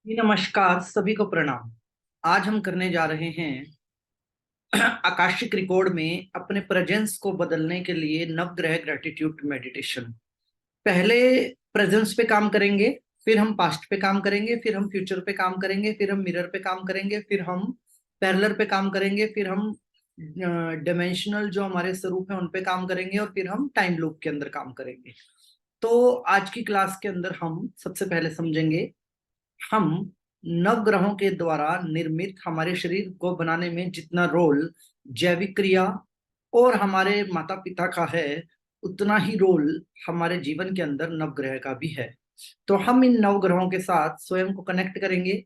जी, नमस्कार सभी को प्रणाम। आज हम करने जा रहे हैं आकाशिक रिकॉर्ड में अपने प्रेजेंस को बदलने के लिए नवग्रह ग्रेटिट्यूड मेडिटेशन। पहले प्रेजेंस पे काम करेंगे, फिर हम पास्ट पे काम करेंगे, फिर हम फ्यूचर पे काम करेंगे, फिर हम मिरर पे काम करेंगे, फिर हम पैरेलल पे काम करेंगे, फिर हम डिमेंशनल जो हमारे स्वरूप है उन पे काम करेंगे, और फिर हम टाइम लूप के अंदर काम करेंगे। तो आज की क्लास के अंदर हम सबसे पहले समझेंगे हम नवग्रहों के द्वारा निर्मित हमारे शरीर को बनाने में जितना रोल जैविक क्रिया और हमारे माता पिता का है, उतना ही रोल हमारे जीवन के अंदर नवग्रह का भी है। तो हम इन नवग्रहों के साथ स्वयं को कनेक्ट करेंगे।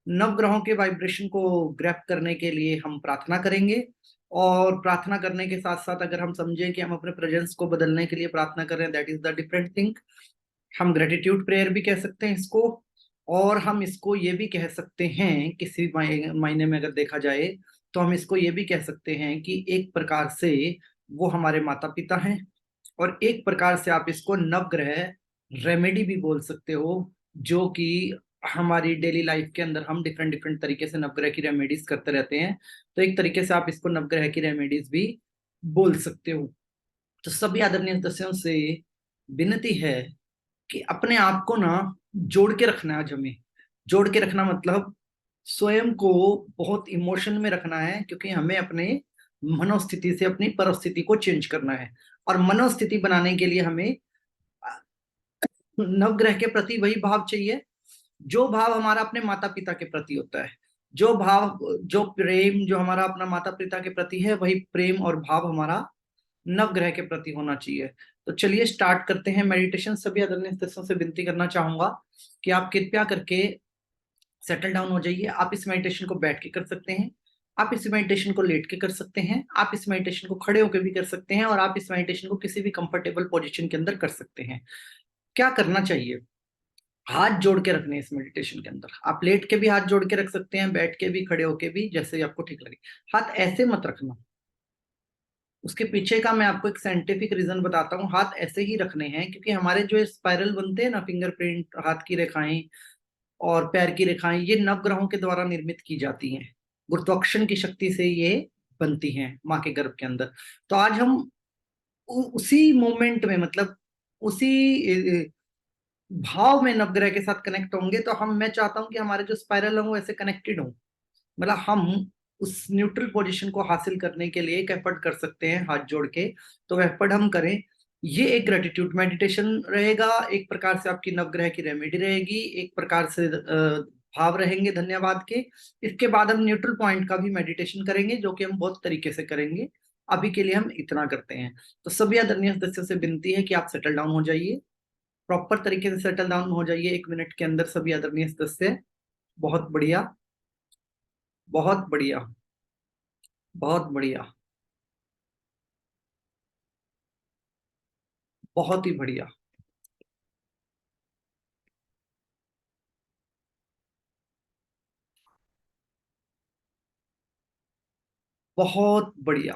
नवग्रहों के वाइब्रेशन को ग्रैप करने के लिए हम प्रार्थना करेंगे, और प्रार्थना करने के साथ साथ अगर हम समझें कि हम अपने प्रेजेंस को बदलने के लिए प्रार्थना कर रहे हैं, that is the different thing. हम ग्रेटिट्यूड प्रेयर भी कह सकते हैं इसको, और हम इसको ये भी कह सकते हैं, किसी मायने में अगर देखा जाए तो हम इसको ये भी कह सकते हैं कि एक प्रकार से वो हमारे माता पिता हैं, और एक प्रकार से आप इसको नवग्रह रेमेडी भी बोल सकते हो, जो कि हमारी डेली लाइफ के अंदर हम डिफरेंट डिफरेंट तरीके से नवग्रह की रेमेडीज करते रहते हैं। तो एक तरीके से आप इसको नवग्रह की रेमेडीज भी बोल सकते हो। तो सभी आदरणीय सदस्यों से विनती है कि अपने आप को ना जोड़ के रखना है। आज हमें जोड़ के रखना मतलब स्वयं को बहुत इमोशन में रखना है, क्योंकि हमें अपने मनोस्थिति से अपनी परिस्थिति को चेंज करना है। और मनोस्थिति बनाने के लिए हमें नवग्रह के प्रति वही भाव चाहिए जो भाव हमारा अपने माता पिता के प्रति होता है। जो भाव, जो प्रेम जो हमारा अपना माता पिता के प्रति है, वही प्रेम और भाव हमारा नवग्रह के प्रति होना चाहिए। तो चलिए स्टार्ट करते हैं मेडिटेशन। सभी आदरणीय सदस्यों से विनती करना चाहूंगा कि आप कृपया करके सेटल डाउन हो जाइए। आप इस मेडिटेशन को बैठ के कर सकते हैं, आप इस मेडिटेशन को लेट के कर सकते हैं, आप इस मेडिटेशन को खड़े होकर भी कर सकते हैं, और आप इस मेडिटेशन को किसी भी कंफर्टेबल पोजीशन के अंदर कर सकते हैं। क्या करना चाहिए? हाथ जोड़ के रखने हैं इस मेडिटेशन के अंदर। आप लेट के भी हाथ जोड़ के रख सकते हैं, बैठ के भी, खड़े होके भी, जैसे आपको ठीक लगे। हाथ ऐसे मत रखना। उसके पीछे का मैं आपको एक साइंटिफिक रीजन बताता हूँ। हाथ ऐसे ही रखने हैं क्योंकि हमारे जो स्पाइरल बनते हैं ना, फिंगरप्रिंट, हाथ की रेखाएं और पैर की रेखाएं, ये नवग्रहों के द्वारा निर्मित की जाती हैं। गुरुत्वाकर्षण की शक्ति से ये बनती हैं माँ के गर्भ के अंदर। तो आज हम उसी मोमेंट में, मतलब उसी भाव में नवग्रह के साथ कनेक्ट होंगे। तो मैं चाहता हूं कि हमारे जो स्पाइरल है वो ऐसे कनेक्टेड हो, मतलब हम उस न्यूट्रल पोजीशन को हासिल करने के लिए एक एफर्ट कर सकते हैं हाथ जोड़ के। तो वह एफर्ट हम करें। ये एक ग्रेटिट्यूड मेडिटेशन रहेगा, एक प्रकार से आपकी नवग्रह की रेमेडी रहेगी, एक प्रकार से भाव रहेंगे धन्यवाद के। इसके बाद हम न्यूट्रल पॉइंट का भी मेडिटेशन करेंगे, जो कि हम बहुत तरीके से करेंगे। अभी के लिए हम इतना करते हैं। तो सभी आदरणीय सदस्यों से विनती है कि आप सेटल डाउन हो जाइए, प्रॉपर तरीके से सेटल डाउन हो जाइए 1 मिनट के अंदर सभी आदरणीय सदस्य। बहुत बढ़िया, बहुत बढ़िया, बहुत बढ़िया, बहुत ही बढ़िया, बहुत बढ़िया,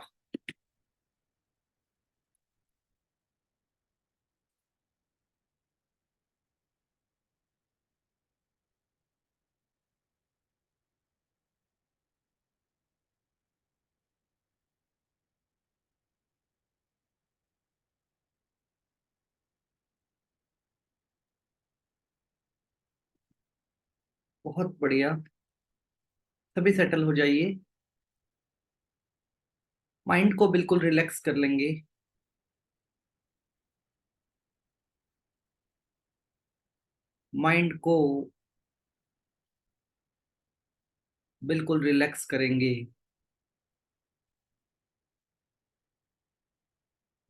बहुत बढ़िया। सभी सेटल हो जाइए। माइंड को बिल्कुल रिलैक्स कर लेंगे। माइंड को बिल्कुल रिलैक्स करेंगे।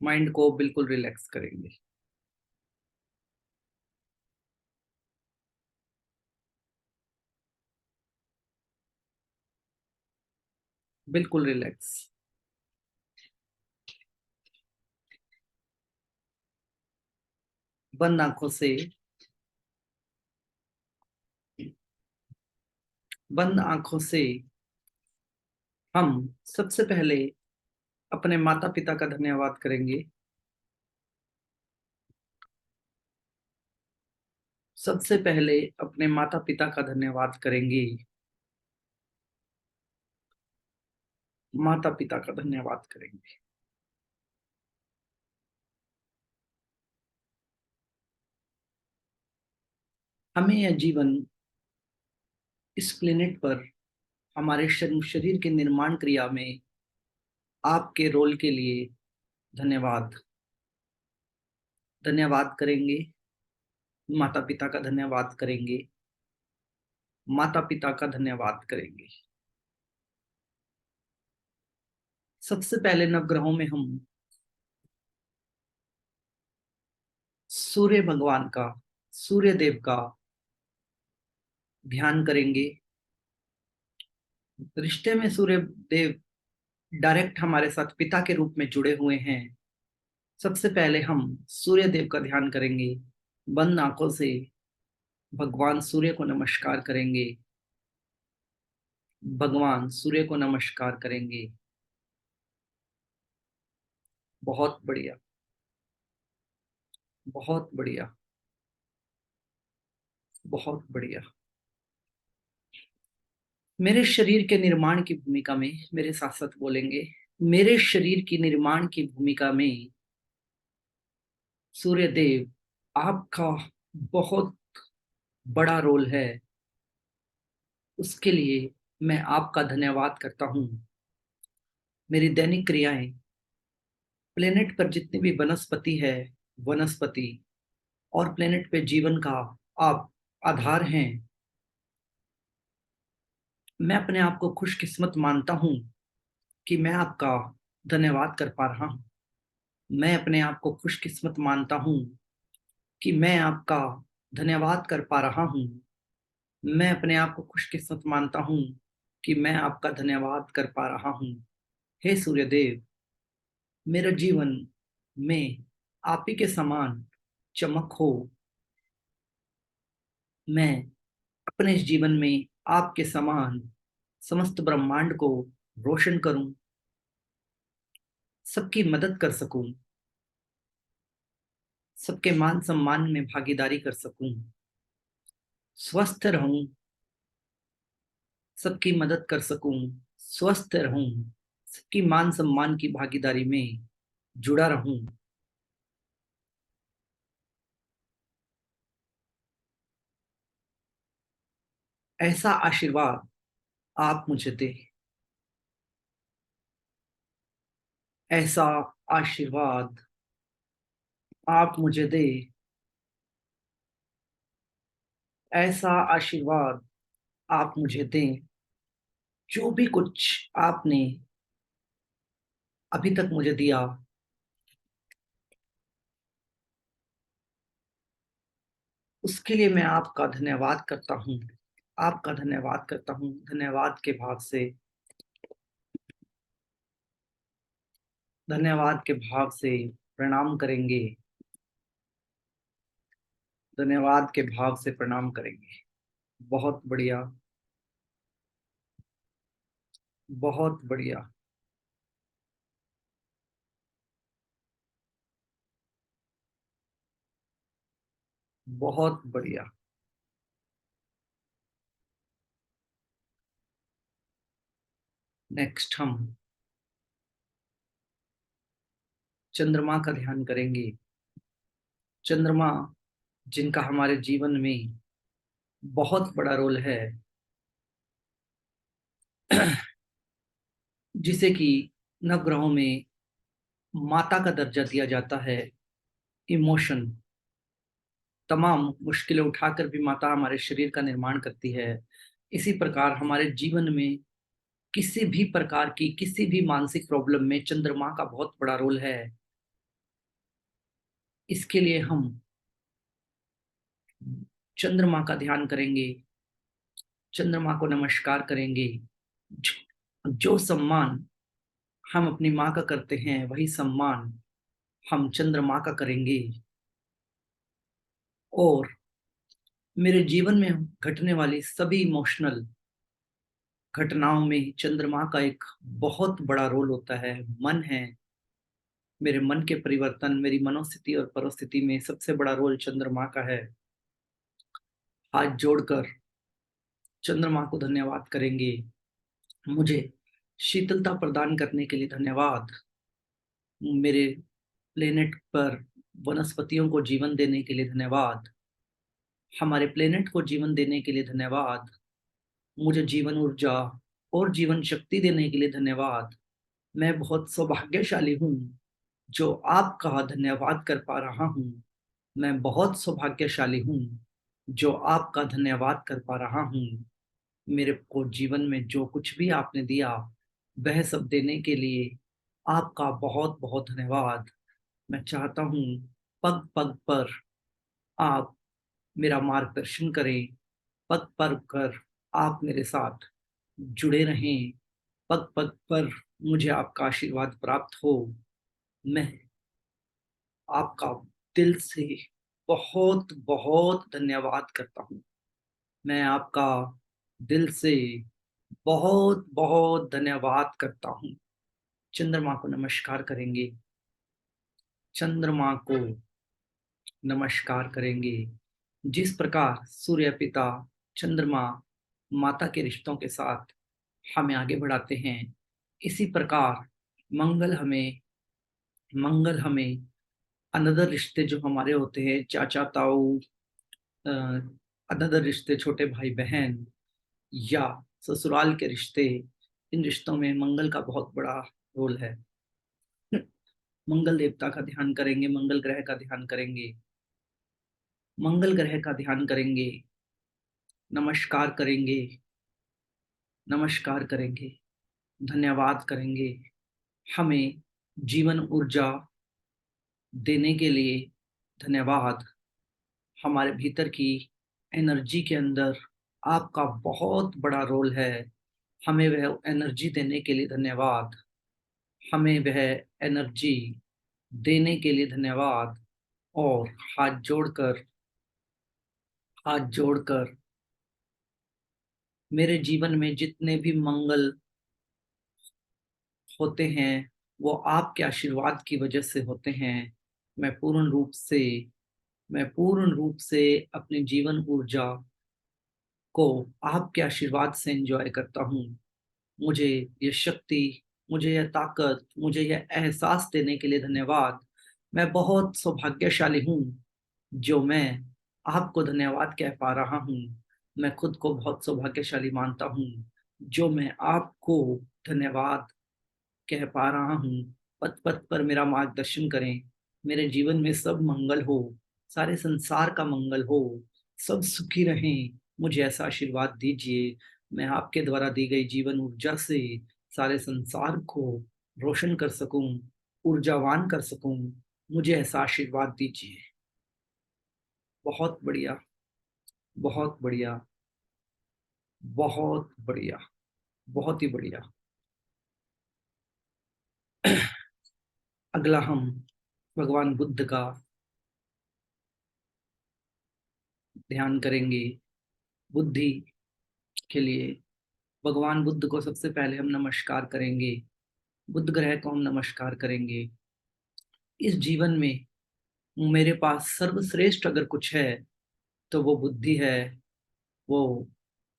माइंड को बिल्कुल रिलैक्स करेंगे। बिल्कुल रिलैक्स। बंद आंखों से, बंद आंखों से हम सबसे पहले अपने माता पिता का धन्यवाद करेंगे। सबसे पहले अपने माता पिता का धन्यवाद करेंगे। माता पिता का धन्यवाद करेंगे। हमें यह जीवन इस प्लेनेट पर हमारे शरीर के निर्माण क्रिया में आपके रोल के लिए धन्यवाद। धन्यवाद करेंगे। माता पिता का धन्यवाद करेंगे। माता पिता का धन्यवाद करेंगे। सबसे पहले नवग्रहों में हम सूर्य भगवान का, सूर्य देव का ध्यान करेंगे। रिश्ते में सूर्य देव डायरेक्ट हमारे साथ पिता के रूप में जुड़े हुए हैं। सबसे पहले हम सूर्य देव का ध्यान करेंगे। बंद आंखों से भगवान सूर्य को नमस्कार करेंगे। भगवान सूर्य को नमस्कार करेंगे। बहुत बढ़िया, बहुत बढ़िया, बहुत बढ़िया। मेरे शरीर के निर्माण की भूमिका में मेरे साथ साथ बोलेंगे, मेरे शरीर की निर्माण की भूमिका में सूर्य देव आपका बहुत बड़ा रोल है। उसके लिए मैं आपका धन्यवाद करता हूँ। मेरी दैनिक क्रियाएं, प्लेनेट पर जितनी भी वनस्पति है, वनस्पति और प्लेनेट पे जीवन का आप आधार हैं। मैं अपने आप को खुशकिस्मत मानता हूँ कि मैं आपका धन्यवाद कर पा रहा हूँ। मैं अपने आप को खुशकिस्मत मानता हूँ कि मैं आपका धन्यवाद कर पा रहा हूँ। मैं अपने आप को खुशकिस्मत मानता हूँ कि मैं आपका धन्यवाद कर पा रहा हूँ। हे सूर्यदेव, मेरे जीवन में आप ही के समान चमक हो। मैं अपने इस जीवन में आपके समान समस्त ब्रह्मांड को रोशन करूं, सबकी मदद कर सकूं, सबके मान सम्मान में भागीदारी कर सकूं, स्वस्थ रहूं, सबकी मदद कर सकूं, स्वस्थ रहूं, सबकी मान सम्मान की भागीदारी में जुड़ा रहूं। ऐसा आशीर्वाद आप मुझे दें। ऐसा आशीर्वाद आप मुझे दें। ऐसा आशीर्वाद आप मुझे दें। जो भी कुछ आपने अभी तक मुझे दिया, उसके लिए मैं आपका धन्यवाद करता हूँ। आपका धन्यवाद करता हूँ। धन्यवाद के भाव से, धन्यवाद के भाव से प्रणाम करेंगे। धन्यवाद के भाव से प्रणाम करेंगे। बहुत बढ़िया, बहुत बढ़िया। बहुत बढ़िया। नेक्स्ट हम चंद्रमा का ध्यान करेंगे। चंद्रमा जिनका हमारे जीवन में बहुत बड़ा रोल है, जिसे कि नवग्रहों में माता का दर्जा दिया जाता है। इमोशन, तमाम मुश्किलें उठाकर भी माता हमारे शरीर का निर्माण करती है। इसी प्रकार हमारे जीवन में किसी भी प्रकार की, किसी भी मानसिक प्रॉब्लम में चंद्रमा का बहुत बड़ा रोल है। इसके लिए हम चंद्रमा का ध्यान करेंगे। चंद्रमा को नमस्कार करेंगे। जो सम्मान हम अपनी माँ का करते हैं, वही सम्मान हम चंद्रमा का करेंगे। और मेरे जीवन में घटने वाली सभी इमोशनल घटनाओं में चंद्रमा का एक बहुत बड़ा रोल होता है। मन है, मेरे मन के परिवर्तन, मेरी मनोस्थिति और परिस्थिति में सबसे बड़ा रोल चंद्रमा का है। हाथ जोड़कर चंद्रमा को धन्यवाद करेंगे। मुझे शीतलता प्रदान करने के लिए धन्यवाद। मेरे प्लेनेट पर वनस्पतियों को जीवन देने के लिए धन्यवाद। हमारे प्लेनेट को जीवन देने के लिए धन्यवाद। मुझे जीवन ऊर्जा और जीवन शक्ति देने के लिए धन्यवाद। मैं बहुत सौभाग्यशाली हूँ जो आपका धन्यवाद कर पा रहा हूँ। मैं बहुत सौभाग्यशाली हूँ जो आपका धन्यवाद कर पा रहा हूँ। मेरे को जीवन में जो कुछ भी आपने दिया वह सब देने के लिए आपका बहुत बहुत धन्यवाद। मैं चाहता हूँ पग पग पर आप मेरा मार्गदर्शन करें, पग पग पर आप मेरे साथ जुड़े रहें, पग पग पर मुझे आपका आशीर्वाद प्राप्त हो। मैं आपका दिल से बहुत बहुत धन्यवाद करता हूँ। मैं आपका दिल से बहुत बहुत धन्यवाद करता हूँ। चंद्रमा को नमस्कार करेंगे। चंद्रमा को नमस्कार करेंगे। जिस प्रकार सूर्य पिता चंद्रमा माता के रिश्तों के साथ हमें आगे बढ़ाते हैं, इसी प्रकार मंगल हमें अनदर रिश्ते जो हमारे होते हैं, चाचा ताऊ, अनदर रिश्ते, छोटे भाई बहन या ससुराल के रिश्ते, इन रिश्तों में मंगल का बहुत बड़ा रोल है। मंगल देवता का ध्यान करेंगे, मंगल ग्रह का ध्यान करेंगे, मंगल ग्रह का ध्यान करेंगे, नमस्कार करेंगे, नमस्कार करेंगे, धन्यवाद करेंगे। हमें जीवन ऊर्जा देने के लिए धन्यवाद। हमारे भीतर की एनर्जी के अंदर आपका बहुत बड़ा रोल है। हमें वह एनर्जी देने के लिए धन्यवाद। हमें वह एनर्जी देने के लिए धन्यवाद। और हाथ जोड़कर मेरे जीवन में जितने भी मंगल होते हैं वो आपके आशीर्वाद की वजह से होते हैं। मैं पूर्ण रूप से मैं पूर्ण रूप से अपनी जीवन ऊर्जा को आपके आशीर्वाद से एंजॉय करता हूँ। मुझे ये शक्ति, मुझे यह ताकत, मुझे यह एहसास देने के लिए धन्यवाद। मैं बहुत सौभाग्यशाली हूँ जो मैं आपको धन्यवाद कह पा रहा हूँ। मैं खुद को बहुत सौभाग्यशाली मानता हूँ जो मैं आपको धन्यवाद कह पा रहा हूँ। पथ पथ पर मेरा मार्गदर्शन करें। मेरे जीवन में सब मंगल हो, सारे संसार का मंगल हो, सब सुखी रहें। मुझे ऐसा आशीर्वाद दीजिए। मैं आपके द्वारा दी गई जीवन ऊर्जा से सारे संसार को रोशन कर सकूं, ऊर्जावान कर सकूं। मुझे ऐसा आशीर्वाद दीजिए। बहुत बढ़िया, बहुत बढ़िया, बहुत बढ़िया, बहुत ही बढ़िया। अगला हम भगवान बुद्ध का ध्यान करेंगे। बुद्धि के लिए भगवान बुद्ध को सबसे पहले हम नमस्कार करेंगे। बुद्ध ग्रह को हम नमस्कार करेंगे। इस जीवन में मेरे पास सर्वश्रेष्ठ अगर कुछ है तो वो बुद्धि है, वो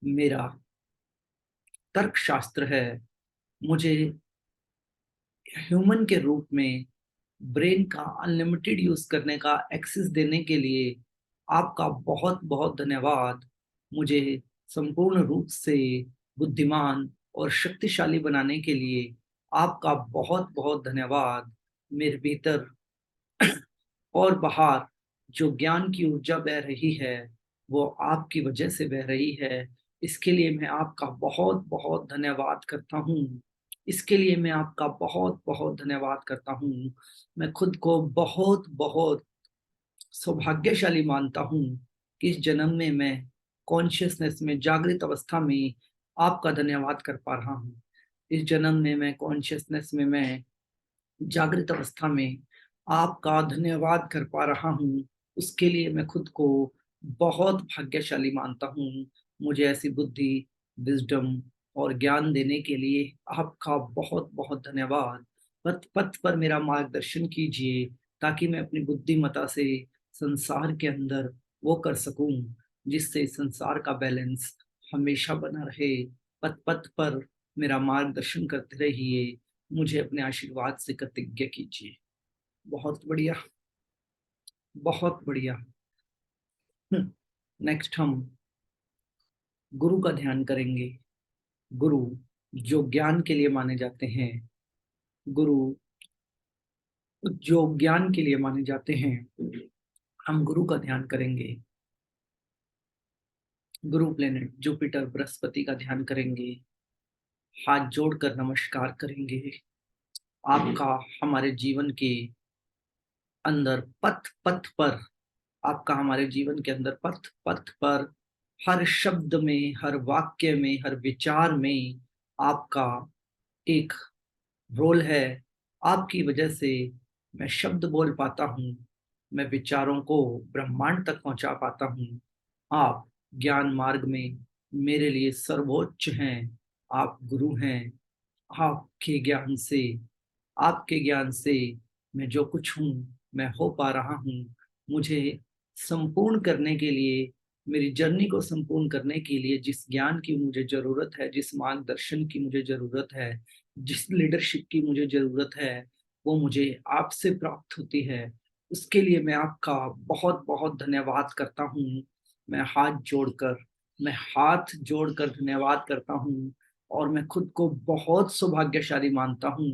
मेरा तर्क शास्त्र है। मुझे ह्यूमन के रूप में ब्रेन का अनलिमिटेड यूज करने का एक्सेस देने के लिए आपका बहुत बहुत धन्यवाद। मुझे संपूर्ण रूप से बुद्धिमान और शक्तिशाली बनाने के लिए आपका बहुत बहुत धन्यवाद। मेरे भीतर और बाहर जो ज्ञान की ऊर्जा बह रही है वो आपकी वजह से बह रही है। इसके लिए मैं आपका बहुत बहुत धन्यवाद करता हूँ। इसके लिए मैं आपका बहुत बहुत धन्यवाद करता हूँ। मैं खुद को बहुत बहुत सौभाग्यशाली मानता हूँ कि इस जन्म में मैं कॉन्शियसनेस में, जागृत अवस्था में आपका धन्यवाद कर पा रहा हूँ। इस जन्म में मैं कॉन्शियसनेस में, मैं जागृत अवस्था में आपका धन्यवाद कर पा रहा हूँ। उसके लिए मैं खुद को बहुत भाग्यशाली मानता हूँ। मुझे ऐसी बुद्धि, विजडम और ज्ञान देने के लिए आपका बहुत बहुत धन्यवाद। पथ पथ पर मेरा मार्गदर्शन कीजिए ताकि मैं अपनी बुद्धिमता से संसार के अंदर वो कर सकूं जिससे इस संसार का बैलेंस हमेशा बना रहे। पथ पथ पर मेरा मार्गदर्शन करते रहिए, मुझे अपने आशीर्वाद से कृतज्ञ कीजिए। बहुत बढ़िया, बहुत बढ़िया। नेक्स्ट हम गुरु का ध्यान करेंगे। गुरु जो ज्ञान के लिए माने जाते हैं, गुरु जो ज्ञान के लिए माने जाते हैं, हम गुरु का ध्यान करेंगे। गुरु प्लेनेट जुपिटर बृहस्पति का ध्यान करेंगे। हाथ जोड़कर नमस्कार करेंगे। आपका हमारे जीवन के अंदर पथ पथ पर, आपका हमारे जीवन के अंदर पथ पथ पर, हर शब्द में, हर वाक्य में, हर विचार में आपका एक रोल है। आपकी वजह से मैं शब्द बोल पाता हूँ, मैं विचारों को ब्रह्मांड तक पहुंचा पाता हूँ। आप ज्ञान मार्ग में मेरे लिए सर्वोच्च हैं। आप गुरु हैं। आपके ज्ञान से, आपके ज्ञान से मैं जो कुछ हूँ, मैं हो पा रहा हूँ। मुझे संपूर्ण करने के लिए, मेरी जर्नी को संपूर्ण करने के लिए जिस ज्ञान की मुझे जरूरत है, जिस मार्गदर्शन की मुझे जरूरत है, जिस लीडरशिप की मुझे जरूरत है, वो मुझे आपसे प्राप्त होती है। उसके लिए मैं आपका बहुत बहुत धन्यवाद करता हूँ। मैं हाथ जोड़कर, मैं हाथ जोड़कर धन्यवाद करता हूँ। और मैं खुद को बहुत सौभाग्यशाली मानता हूँ।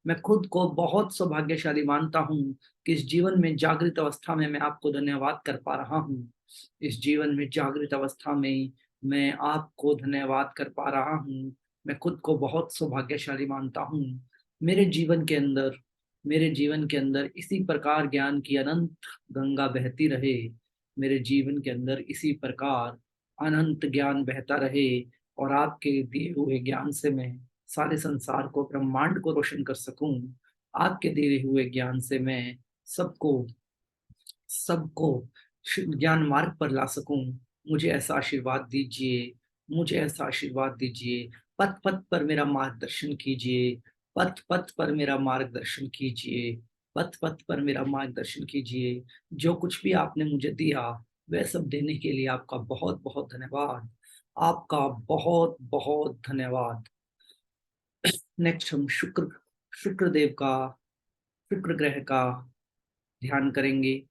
मैं खुद को बहुत सौभाग्यशाली मानता हूँ कि इस जीवन में जागृत अवस्था में मैं आपको धन्यवाद कर पा रहा हूँ। इस जीवन में जागृत अवस्था में मैं आपको धन्यवाद कर पा रहा हूँ। मैं खुद को बहुत सौभाग्यशाली मानता हूँ। मेरे जीवन के अंदर, मेरे जीवन के अंदर इसी प्रकार ज्ञान की अनंत गंगा बहती रहे। मेरे जीवन के अंदर इसी प्रकार अनंत ज्ञान बहता रहे। और आपके दिए हुए ज्ञान से मैं सारे संसार को, ब्रह्मांड को रोशन कर सकूं। आपके दिए हुए ज्ञान से मैं सबको, सबको ज्ञान मार्ग पर ला सकूं। मुझे ऐसा आशीर्वाद दीजिए, मुझे ऐसा आशीर्वाद दीजिए। पथ पथ पर मेरा मार्गदर्शन कीजिए, पथ पथ पर मेरा मार्गदर्शन कीजिए, पथ पथ पर मेरा मार्गदर्शन कीजिए। जो कुछ भी आपने मुझे दिया, वह सब देने के लिए आपका बहुत बहुत धन्यवाद। आपका बहुत बहुत धन्यवाद। नेक्स्ट हम शुक्र, शुक्र देव का, शुक्र ग्रह का ध्यान करेंगे।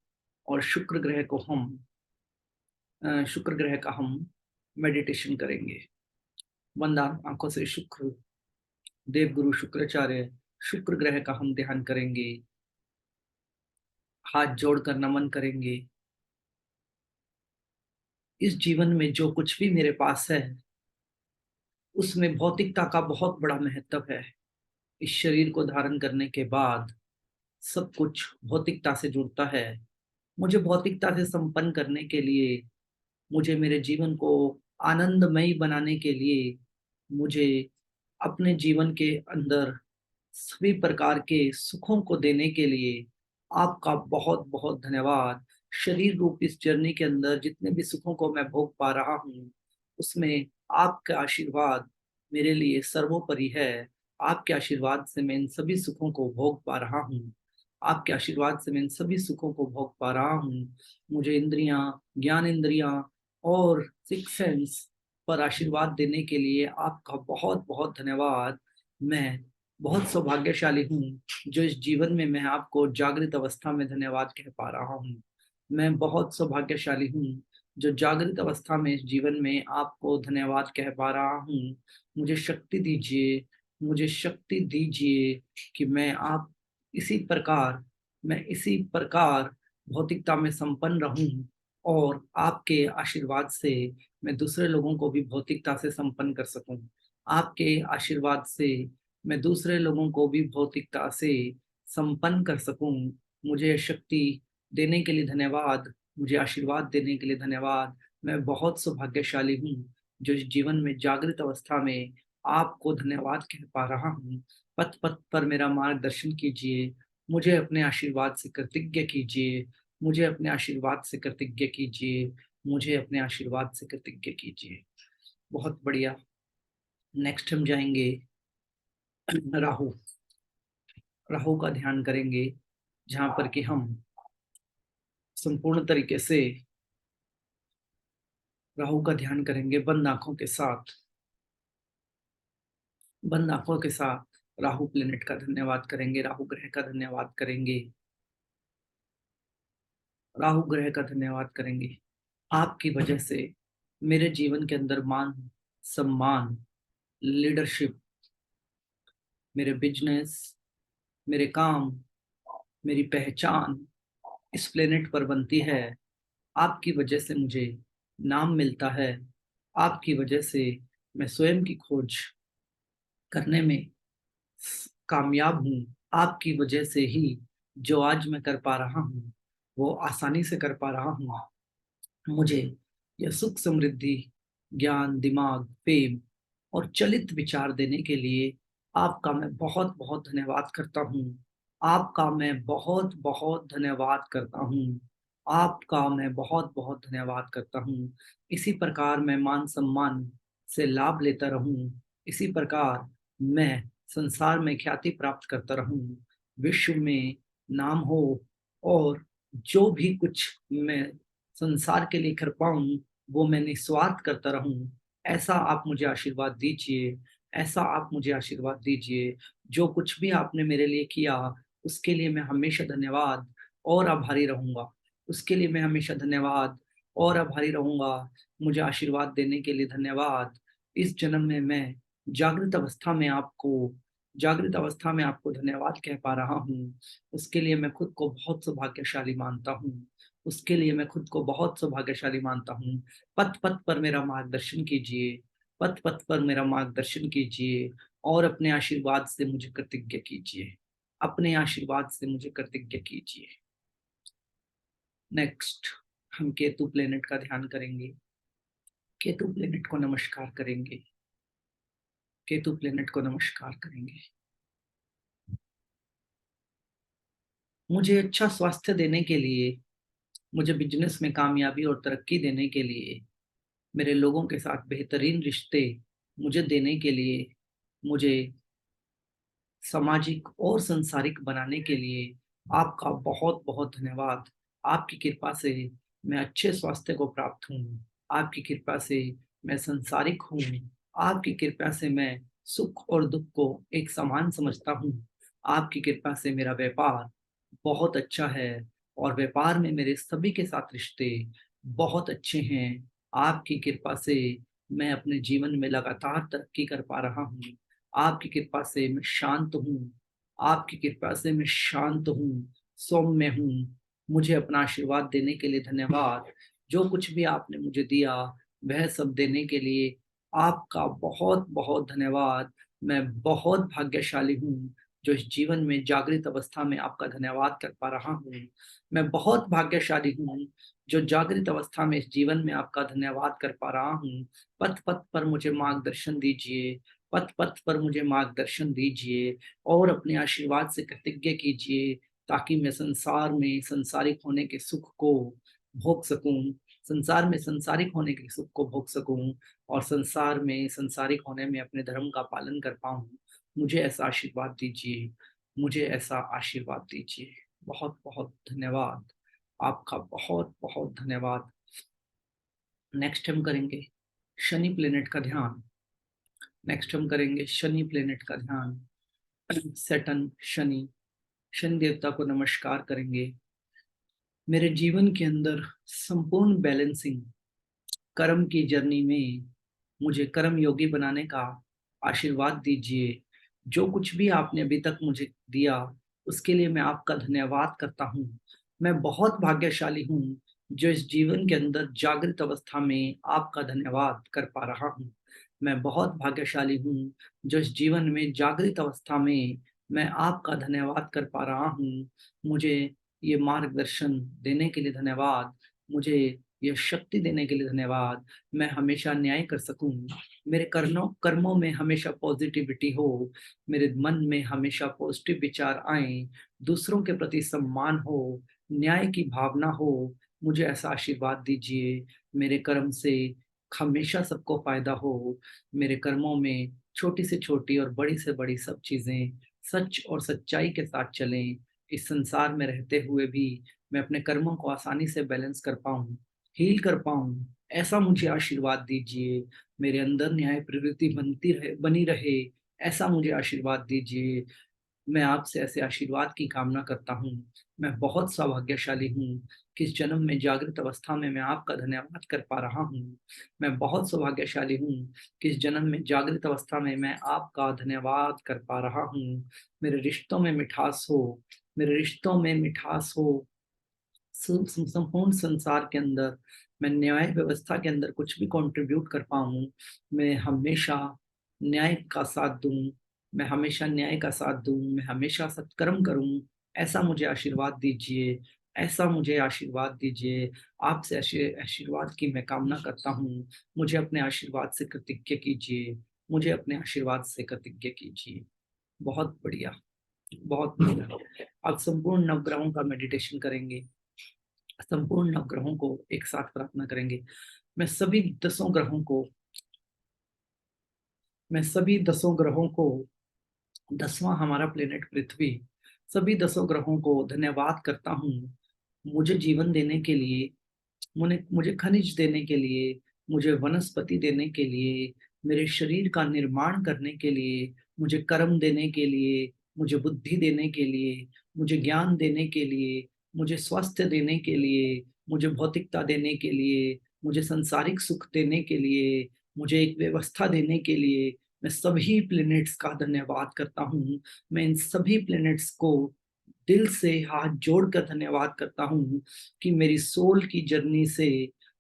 और शुक्र ग्रह को हम, शुक्र ग्रह का हम मेडिटेशन करेंगे। वंदन आंखों से शुक्र देव गुरु शुक्राचार्य शुक्र ग्रह का हम ध्यान करेंगे। हाथ जोड़कर नमन करेंगे। इस जीवन में जो कुछ भी मेरे पास है, उसमें भौतिकता का बहुत बड़ा महत्व है। इस शरीर को धारण करने के बाद सब कुछ भौतिकता से जुड़ता है। मुझे भौतिकता से संपन्न करने के लिए, मुझे मेरे जीवन को आनंदमयी बनाने के लिए, मुझे अपने जीवन के अंदर सभी प्रकार के सुखों को देने के लिए आपका बहुत बहुत धन्यवाद। शरीर रूप इस जर्नी के अंदर जितने भी सुखों को मैं भोग पा रहा हूँ, उसमें आपका आशीर्वाद मेरे लिए सर्वोपरि है। आपके आशीर्वाद से मैं इन सभी सुखों को भोग पा रहा हूँ। आपके आशीर्वाद से मैं इन सभी सुखों को भोग पा रहा हूँ। मुझे इंद्रियां, ज्ञान इंद्रियां और सिक्स सेंस पर आशीर्वाद देने के लिए आपका बहुत बहुत धन्यवाद। मैं बहुत सौभाग्यशाली हूँ जो इस जीवन में मैं आपको जागृत अवस्था में धन्यवाद कह पा रहा हूँ। मैं बहुत सौभाग्यशाली हूँ जो जागृत अवस्था में इस जीवन में आपको धन्यवाद कह पा रहा हूँ। मुझे शक्ति दीजिए, मुझे शक्ति दीजिए कि मैं इसी प्रकार भौतिकता में संपन्न रहूं। और आपके आशीर्वाद से मैं दूसरे लोगों को भी भौतिकता से संपन्न कर सकूं। आपके आशीर्वाद से मैं दूसरे लोगों को भी भौतिकता से संपन्न कर सकूं। मुझे शक्ति देने के लिए धन्यवाद, मुझे आशीर्वाद देने के लिए धन्यवाद। मैं बहुत सौभाग्यशाली हूँ जो इस जीवन में जागृत अवस्था में आपको धन्यवाद कह पा रहा हूँ। पथ पथ पर मेरा मार्गदर्शन कीजिए, मुझे अपने आशीर्वाद से कृतज्ञ कीजिए, मुझे अपने आशीर्वाद से कृतज्ञ कीजिए, मुझे अपने आशीर्वाद से कृतज्ञ कीजिए। बहुत बढ़िया। नेक्स्ट हम जाएंगे राहु, राहु का ध्यान करेंगे, जहां पर कि हम संपूर्ण तरीके से राहु का ध्यान करेंगे बंद आंखों के साथ। बंद आंखों के साथ राहु प्लेनेट का धन्यवाद करेंगे, राहु ग्रह का धन्यवाद करेंगे, राहु ग्रह का धन्यवाद करेंगे। आपकी वजह से मेरे जीवन के अंदर मान, सम्मान, लीडरशिप, मेरे बिजनेस, मेरे काम, मेरी पहचान इस प्लेनेट पर बनती है। आपकी वजह से मुझे नाम मिलता है। आपकी वजह से मैं स्वयं की खोज करने में कामयाब हूँ। आपकी वजह से ही जो आज मैं कर पा रहा हूँ वो आसानी से कर पा रहा हूँ। मुझे यह सुख, समृद्धि, ज्ञान, दिमाग, फेम और चलित विचार देने के लिए आपका मैं बहुत बहुत धन्यवाद करता हूँ। आपका मैं बहुत बहुत धन्यवाद करता हूँ। आपका मैं बहुत बहुत धन्यवाद करता हूँ। इसी प्रकार मैं मान सम्मान से लाभ लेता रहूं। इसी प्रकार मैं संसार में ख्याति प्राप्त करता रहूं, विश्व में नाम हो, और जो भी कुछ मैं संसार के लिए कर पाऊं वो मैं निस्वार्थ करता रहूं। ऐसा आप मुझे आशीर्वाद दीजिए। ऐसा आप मुझे आशीर्वाद दीजिए। जो कुछ भी आपने मेरे लिए किया उसके लिए मैं हमेशा धन्यवाद और आभारी रहूंगा। उसके लिए मैं हमेशा धन्यवाद और आभारी रहूंगा। मुझे आशीर्वाद देने के लिए धन्यवाद। इस जन्म में मैं जागृत अवस्था में आपको जागृत अवस्था में आपको धन्यवाद कह पा रहा हूँ। उसके लिए मैं खुद को बहुत सौभाग्यशाली मानता हूँ। उसके लिए मैं खुद को बहुत सौभाग्यशाली मानता हूँ। पथ पथ पर मेरा मार्गदर्शन कीजिए। पथ पथ पर मेरा मार्गदर्शन कीजिए और अपने आशीर्वाद से मुझे कृतज्ञ कीजिए। अपने आशीर्वाद से मुझे कृतज्ञ कीजिए। नेक्स्ट हम केतु प्लेनेट का ध्यान करेंगे। केतु प्लेनेट को नमस्कार करेंगे। केतु प्लेनेट को नमस्कार करेंगे। मुझे अच्छा स्वास्थ्य देने के लिए, मुझे बिजनेस में कामयाबी और तरक्की देने के लिए, मेरे लोगों के साथ बेहतरीन रिश्ते मुझे देने के लिए, मुझे सामाजिक और संसारिक बनाने के लिए आपका बहुत बहुत धन्यवाद। आपकी कृपा से मैं अच्छे स्वास्थ्य को प्राप्त हूँ। आपकी कृपा से मैं संसारिक हूँ। आपकी कृपा से मैं सुख और दुख को एक समान समझता हूँ। आपकी कृपा से मेरा व्यापार बहुत अच्छा है और व्यापार में मेरे सभी के साथ रिश्ते बहुत अच्छे हैं। आपकी कृपा से मैं अपने जीवन में लगातार तरक्की कर पा रहा हूँ। आपकी कृपा से मैं शांत हूँ। आपकी कृपा से मैं शांत हूँ, सौम्य हूँ। मुझे अपना आशीर्वाद देने के लिए धन्यवाद। जो कुछ भी आपने मुझे दिया वह सब देने के लिए आपका बहुत बहुत धन्यवाद। मैं बहुत भाग्यशाली हूँ जो इस जीवन में जागृत अवस्था में आपका धन्यवाद कर पा रहा हूँ। मैं बहुत भाग्यशाली हूँ जो जागृत अवस्था में इस जीवन में आपका धन्यवाद कर पा रहा हूँ। पथ पथ पर मुझे मार्गदर्शन दीजिए। पथ पथ पर मुझे मार्गदर्शन दीजिए और अपने आशीर्वाद से कृतज्ञ कीजिए ताकि मैं संसार में संसारिक होने के सुख को भोग सकूं। संसार में संसारिक होने के सुख को भोग सकूं और संसार में संसारिक होने में अपने धर्म का पालन कर पाऊं। मुझे ऐसा आशीर्वाद दीजिए। मुझे ऐसा आशीर्वाद दीजिए। बहुत बहुत धन्यवाद। आपका बहुत बहुत धन्यवाद। नेक्स्ट हम करेंगे शनि प्लेनेट का ध्यान। नेक्स्ट हम करेंगे शनि प्लेनेट का ध्यान। सैटर्न, शनि, शनि देवता को नमस्कार करेंगे। मेरे जीवन के अंदर संपूर्ण बैलेंसिंग कर्म की जर्नी में मुझे कर्म योगी बनाने का आशीर्वाद दीजिए। जो कुछ भी आपने अभी तक मुझे दिया उसके लिए मैं आपका धन्यवाद करता हूँ। मैं बहुत भाग्यशाली हूँ जो इस जीवन के अंदर जागृत अवस्था में आपका धन्यवाद कर पा रहा हूँ। मैं बहुत भाग्यशाली हूँ जो इस जीवन में जागृत अवस्था में मैं आपका धन्यवाद कर पा रहा हूँ। मुझे ये मार्गदर्शन देने के लिए धन्यवाद। मुझे यह शक्ति देने के लिए धन्यवाद। मैं हमेशा न्याय कर सकूं। मेरे कर्मों में हमेशा पॉजिटिविटी हो। मेरे मन में हमेशा पॉजिटिव विचार आए। दूसरों के प्रति सम्मान हो, न्याय की भावना हो। मुझे ऐसा आशीर्वाद दीजिए। मेरे कर्म से हमेशा सबको फायदा हो। मेरे कर्मों में छोटी से छोटी और बड़ी से बड़ी सब चीजें सच और सच्चाई के साथ चलें। इस संसार में रहते हुए भी मैं अपने कर्मों को आसानी से बैलेंस कर पाऊं, हील कर पाऊं। ऐसा मुझे आशीर्वाद दीजिए। मेरे अंदर न्याय प्रवृत्ति बनी रहे, ऐसा मुझे आशीर्वाद दीजिए। मैं आपसे ऐसे आशीर्वाद की कामना करता हूँ। मैं बहुत सौभाग्यशाली हूँ कि इस जन्म में जागृत अवस्था में मैं आपका धन्यवाद कर पा रहा हूँ। मैं बहुत सौभाग्यशाली हूँ कि इस जन्म में जागृत अवस्था में मैं आपका धन्यवाद कर पा रहा हूँ। मेरे रिश्तों में मिठास हो, मेरे रिश्तों में मिठास हो। संपूर्ण संसार के अंदर मैं न्याय व्यवस्था के अंदर कुछ भी कंट्रीब्यूट कर पाऊँ, मैं हमेशा न्याय का साथ दूँ, मैं हमेशा न्याय का साथ दूँ, मैं हमेशा सत्कर्म करूँ, ऐसा मुझे आशीर्वाद दीजिए, ऐसा मुझे आशीर्वाद दीजिए। आपसे आशीर्वाद की मैं कामना करता हूँ। मुझे अपने आशीर्वाद से कृतज्ञ कीजिए, मुझे अपने आशीर्वाद से कृतज्ञ कीजिए। बहुत बढ़िया, बहुत बढ़िया। अब संपूर्ण नवग्रहों का मेडिटेशन करेंगे। संपूर्ण नवग्रहों को एक साथ प्रार्थना करेंगे। मैं सभी दसों ग्रहों को मैं सभी दसों ग्रहों को, 10वां हमारा प्लेनेट पृथ्वी, सभी दसों ग्रहों को धन्यवाद करता हूँ मुझे जीवन देने के लिए, मुझे मुझे खनिज देने के लिए, मुझे वनस्पति देने के लिए, मेरे शरीर का निर्माण करने के लिए, मुझे कर्म देने के लिए, मुझे बुद्धि देने के लिए, मुझे ज्ञान देने के लिए, मुझे स्वास्थ्य देने के लिए, मुझे भौतिकता देने के लिए, मुझे सांसारिक सुख देने के लिए, मुझे एक व्यवस्था देने के लिए मैं सभी प्लैनेट्स का धन्यवाद करता हूँ। मैं इन सभी प्लैनेट्स को दिल से हाथ जोड़कर धन्यवाद करता हूँ कि मेरी सोल की जर्नी से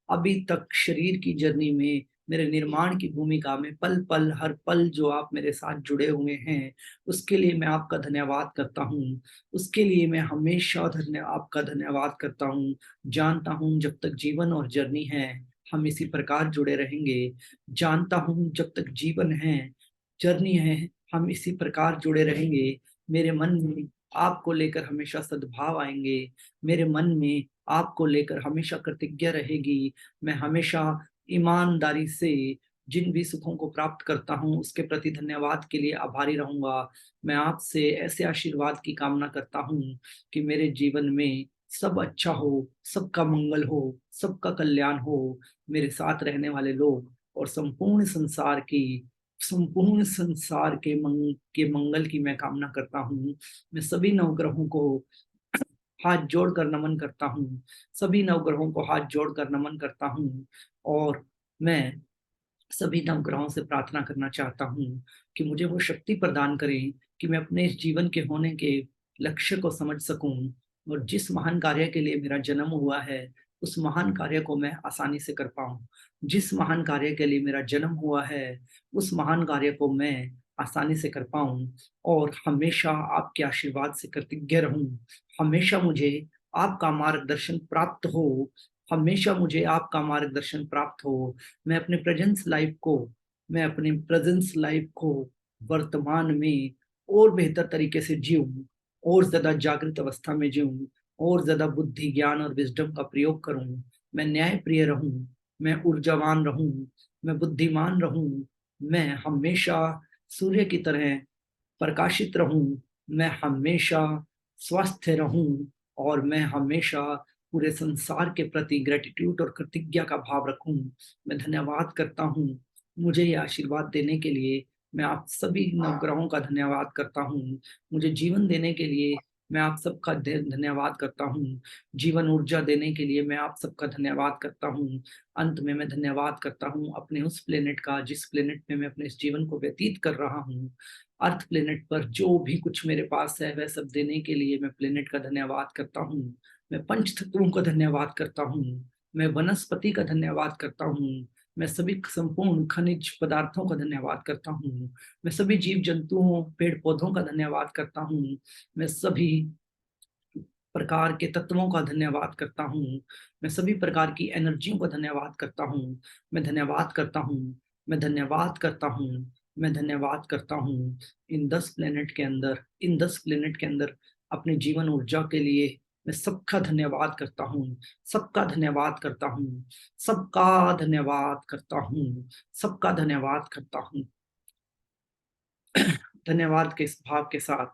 अभी तक शरीर की जर्नी में, मेरे निर्माण की भूमिका में पल पल हर पल जो आप मेरे साथ जुड़े हुए हैं, उसके लिए मैं आपका धन्यवाद करता हूँ। उसके लिए मैं हमेशा आपका धन्यवाद करता हूँ। जानता हूँ जब तक जीवन और जर्नी है हम इसी प्रकार जुड़े रहेंगे। जानता हूँ जब तक जीवन है, जर्नी है, हम इसी प्रकार जुड़े रहेंगे। मेरे मन में आपको लेकर हमेशा सद्भाव आएंगे। मेरे मन में आपको लेकर हमेशा कृतज्ञ रहेगी। मैं हमेशा ईमानदारी से जिन भी सुखों को प्राप्त करता हूँ उसके प्रति धन्यवाद के लिए आभारी रहूंगा। मैं आपसे ऐसे आशीर्वाद की कामना करता हूँ कि मेरे जीवन में सब अच्छा हो, सबका मंगल हो, सबका कल्याण हो। मेरे साथ रहने वाले लोग और संपूर्ण संसार के मंगल की मैं कामना करता हूँ। मैं सभी नवग्रहों को हाथ जोड़कर नमन करता हूँ। सभी नवग्रहों को हाथ जोड़कर नमन करता हूँ। और मैं सभी नवग्रहों से प्रार्थना करना चाहता हूँ कि मुझे वो शक्ति प्रदान करें कि मैं अपने इस जीवन के होने के लक्ष्य को समझ सकूं और जिस महान कार्य के लिए मेरा जन्म हुआ है उस महान कार्य को मैं आसानी से कर पाऊं। जिस महान कार्य के लिए मेरा जन्म हुआ है उस महान कार्य को मैं आसानी से कर पाऊं और हमेशा आपके आशीर्वाद से कृतज्ञ रहूं। हमेशा मुझे आपका मार्गदर्शन प्राप्त हो। हमेशा मुझे आपका मार्गदर्शन प्राप्त हो। मैं अपने मैं अपने प्रेजेंस लाइफ को वर्तमान में और बेहतर तरीके से जीऊं, और ज्यादा जागृत अवस्था में जीऊं, और ज्यादा बुद्धि ज्ञान और विजडम का प्रयोग करूं। मैं न्याय प्रिय रहूं, मैं ऊर्जावान रहूं, मैं बुद्धिमान रहूं, मैं हमेशा सूर्य की तरह प्रकाशित रहूं, मैं हमेशा स्वस्थ रहूं और मैं हमेशा पूरे संसार के प्रति ग्रेटिट्यूड और कृतज्ञता का भाव रखूं। मैं धन्यवाद करता हूं मुझे ये आशीर्वाद देने के लिए। मैं आप सभी नवग्रहों का धन्यवाद करता हूं। मुझे जीवन देने के लिए मैं आप सबका धन्यवाद करता हूँ। जीवन ऊर्जा देने के लिए मैं आप सबका धन्यवाद करता हूँ। अंत में मैं धन्यवाद करता हूँ अपने उस प्लेनेट का जिस प्लेनेट में मैं अपने इस जीवन को व्यतीत कर रहा हूँ। अर्थ प्लेनेट पर जो भी कुछ मेरे पास है वह सब देने के लिए मैं प्लेनेट का धन्यवाद करता हूँ। मैं पंच तत्वों का धन्यवाद करता हूँ। मैं वनस्पति का धन्यवाद करता हूँ। मैं सभी संपूर्ण खनिज पदार्थों का धन्यवाद करता हूँ। मैं सभी जीव जंतुओं पेड़ पौधों का धन्यवाद करता हूँ। मैं सभी प्रकार के तत्वों का धन्यवाद करता हूँ। मैं सभी प्रकार की एनर्जियों का धन्यवाद करता हूँ। मैं धन्यवाद करता हूँ। मैं धन्यवाद करता हूँ। मैं धन्यवाद करता हूँ। इन 10 प्लेनेट के अंदर अपने जीवन ऊर्जा के लिए मैं सबका धन्यवाद करता हूँ। सबका धन्यवाद करता हूँ। सबका धन्यवाद करता हूँ। सबका धन्यवाद करता हूँ। धन्यवाद के इस भाव के साथ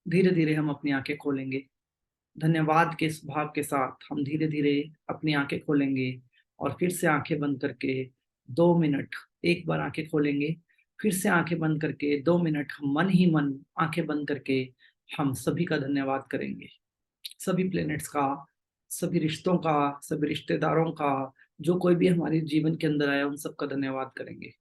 धीरे धीरे हम अपनी आंखें खोलेंगे। धन्यवाद के इस भाव के साथ हम धीरे धीरे अपनी आंखें खोलेंगे। और फिर से आंखें बंद करके 2 मिनट, एक बार आंखें खोलेंगे, फिर से आंखें बंद करके 2 मिनट हम मन ही मन आंखें बंद करके हम सभी का धन्यवाद करेंगे। सभी प्लेनेट्स का, सभी रिश्तों का, सभी रिश्तेदारों का, जो कोई भी हमारे जीवन के अंदर आया उन सबका धन्यवाद करेंगे।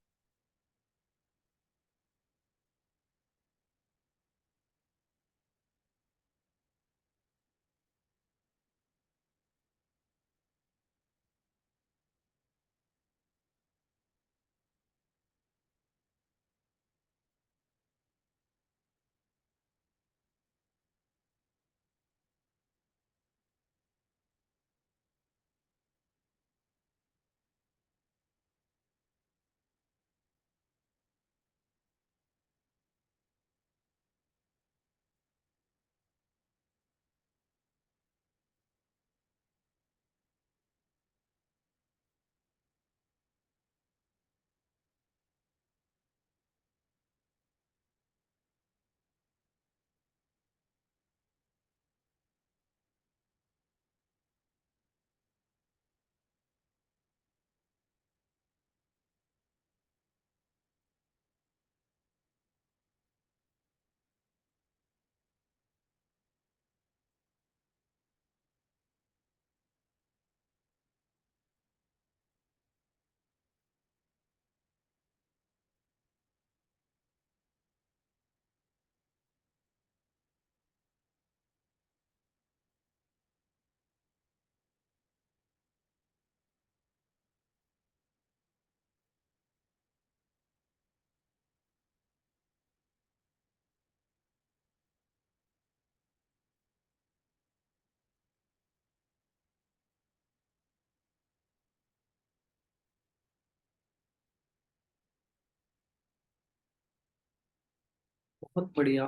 बहुत बढ़िया,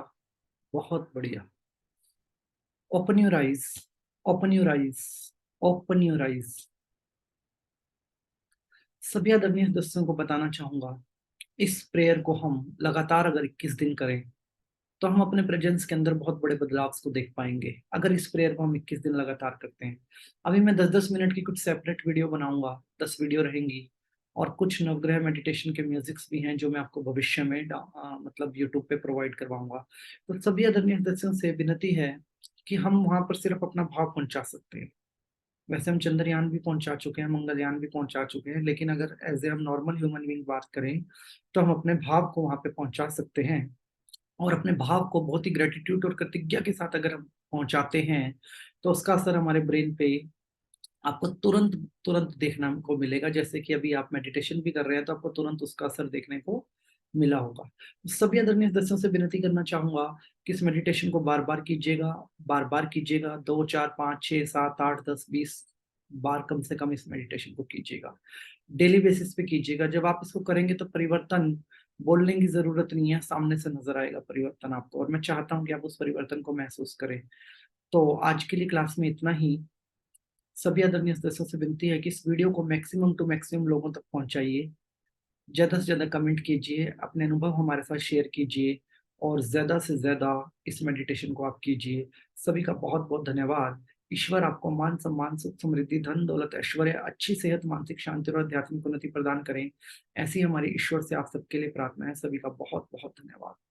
बहुत बढ़िया। Open your eyes, open your eyes, open your eyes. सभी आदरणीय सदस्यों को बताना चाहूंगा, इस प्रेयर को हम लगातार अगर 21 दिन करें तो हम अपने प्रेजेंस के अंदर बहुत बड़े बदलाव को देख पाएंगे। अगर इस प्रेयर को हम 21 दिन लगातार करते हैं। अभी मैं 10-10 मिनट की कुछ सेपरेट वीडियो बनाऊंगा, 10 वीडियो रहेंगी, और कुछ नवग्रह मेडिटेशन के म्यूजिक्स भी हैं जो मैं आपको भविष्य में मतलब यूट्यूब पे प्रोवाइड करवाऊंगा। तो सभी आदरणीय सदस्यों से विनती है कि हम वहां पर सिर्फ अपना भाव पहुंचा सकते हैं। वैसे हम चंद्रयान भी पहुंचा चुके हैं, मंगलयान भी पहुंचा चुके हैं, लेकिन अगर एज ए हम नॉर्मल ह्यूमन बीइंग बात करें तो हम अपने भाव को वहां पे पहुंचा सकते हैं। और अपने भाव को बहुत ही ग्रेटिट्यूड और कृतज्ञता के साथ अगर हम पहुंचाते हैं तो उसका असर हमारे ब्रेन पे आपको तुरंत तुरंत देखने को मिलेगा। जैसे कि अभी आप मेडिटेशन भी कर रहे हैं तो आपको तुरंत उसका असर देखने को मिला होगा। सभी आदरणीय सदस्यों से विनती करना चाहूंगा कि इस मेडिटेशन को बार बार कीजिएगा, बार बार कीजिएगा, 2 4 5 6 7 8 10 20 बार कम से कम इस मेडिटेशन को कीजिएगा। डेली बेसिस पे कीजिएगा। जब आप इसको करेंगे तो परिवर्तन बोलने की जरूरत नहीं है, सामने से नजर आएगा परिवर्तन आपको, और मैं चाहता हूँ कि आप उस परिवर्तन को महसूस करें। तो आज के लिए क्लास में इतना ही। सभी आदरणीय सदस्यों से विनती है कि इस वीडियो को मैक्सिमम टू मैक्सिमम लोगों तक पहुंचाइए। ज्यादा से ज्यादा कमेंट कीजिए, अपने अनुभव हमारे साथ शेयर कीजिए, और ज्यादा से ज्यादा इस मेडिटेशन को आप कीजिए। सभी का बहुत बहुत धन्यवाद। ईश्वर आपको मान सम्मान सुख समृद्धि धन दौलत ऐश्वर्य अच्छी सेहत मानसिक शांति और आध्यात्मिक उन्नति प्रदान करें। ऐसी हमारी ईश्वर से आप सबके लिए प्रार्थना है। सभी का बहुत बहुत धन्यवाद।